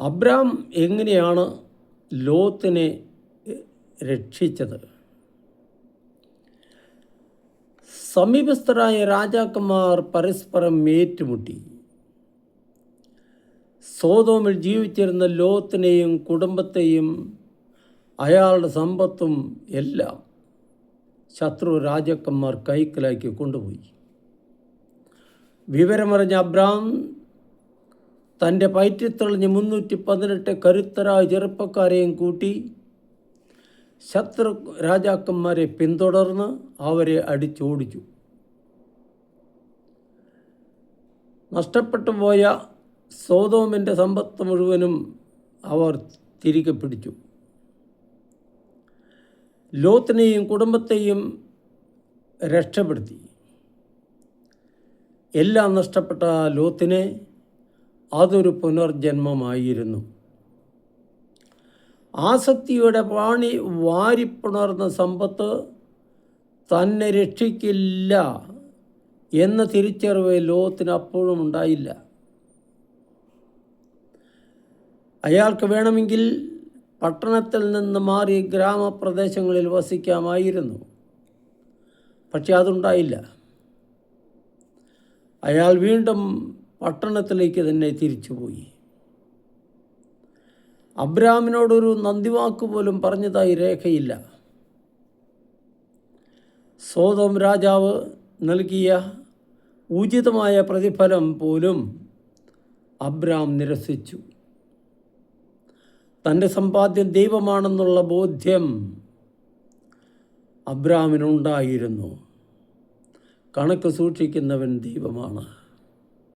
Abram എങ്ങനെയാണ് ലോത്തിനെ രക്ഷിച്ചത്? സമീപസ്ഥരായ രാജാക്കന്മാർ പരസ്പരം ഏറ്റുമുട്ടി. സോദോമിൽ ജീവിച്ചിരുന്ന ലോത്തിനെയും കുടുംബത്തെയും അയാളുടെ സമ്പത്തും എല്ലാം ശത്രു രാജാക്കന്മാർ കൈക്കലാക്കി കൊണ്ടുപോയി. വിവരമറിഞ്ഞ അബ്രാം തൻ്റെ പയറ്റിത്തെളിഞ്ഞ് 318 കരുത്തരായ ചെറുപ്പക്കാരെയും കൂട്ടി ശത്രു രാജാക്കന്മാരെ പിന്തുടർന്ന് അവരെ അടിച്ചോടിച്ചു. നഷ്ടപ്പെട്ടു പോയ സോദോമിൻ്റെ സമ്പത്ത് മുഴുവനും അവർ തിരികെ പിടിച്ചു. ലോത്തിനെയും കുടുംബത്തെയും രക്ഷപ്പെടുത്തി. എല്ലാം നഷ്ടപ്പെട്ട ലോത്തിനെ അതൊരു പുനർജന്മമായിരുന്നു. ആസക്തിയുടെ പാണി വാരിപ്പുണർന്ന സമ്പത്ത് തന്നെ രക്ഷിക്കില്ല എന്ന തിരിച്ചറിവ് ലോത്തിന് അപ്പോഴും ഉണ്ടായില്ല. അയാൾക്ക് വേണമെങ്കിൽ പട്ടണത്തിൽ നിന്ന് മാറി ഗ്രാമപ്രദേശങ്ങളിൽ വസിക്കാമായിരുന്നു. പക്ഷെ അതുണ്ടായില്ല. അയാൾ വീണ്ടും പട്ടണത്തിലേക്ക് തന്നെ തിരിച്ചുപോയി. അബ്രാമിനോടൊരു നന്ദിവാക്ക് പോലും പറഞ്ഞതായി രേഖയില്ല. സോദോം രാജാവ് നൽകിയ ഉചിതമായ പ്രതിഫലം പോലും അബ്രാം നിരസിച്ചു. തൻ്റെ സമ്പാദ്യം ദൈവമാണെന്നുള്ള ബോധ്യം അബ്രാമിനുണ്ടായിരുന്നു. കണക്ക് സൂക്ഷിക്കുന്നവൻ ദൈവമാണ്.